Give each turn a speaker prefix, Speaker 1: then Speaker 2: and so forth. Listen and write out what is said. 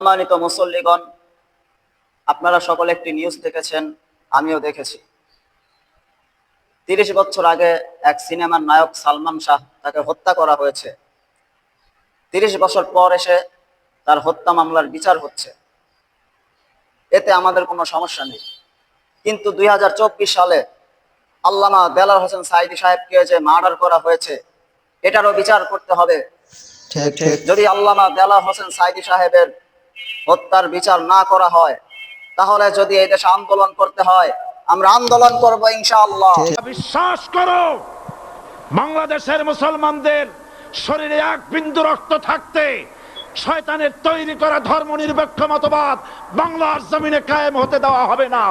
Speaker 1: সম্মানিত মুসল্লিগণ, আপনারা সকলে একটি নিউজ দেখেছেন, আমিও দেখেছি। 30 বছর আগে এক সিনেমার নায়ক সালমান শাহ, তাকে হত্যা করা হয়েছে। 30 বছর পর এসে তার হত্যা মামলার বিচার হচ্ছে, এতে আমাদের কোনো সমস্যা নেই। কিন্তু 2024 সালে আল্লামা দেলাওয়ার হোসেন সাঈদী সাহেবকে যে মার্ডার করা হয়েছে, এটারও বিচার করতে হবে। যদি আল্লামা দেলাওয়ার হোসেন সাঈদী সাহেবের হত্যার বিচার না করা হয়, তাহলে যদি এই দেশে আন্দোলন করতে হয়, আমরা আন্দোলন করব ইনশাআল্লাহ।
Speaker 2: বিশ্বাস করো, বাংলাদেশের মুসলমানদের শরীরে এক বিন্দু রক্ত থাকতে শয়তানের তৈরি করা ধর্মনিরপেক্ষ মতবাদ বাংলার জমিনে কায়েম হতে দেওয়া হবে না।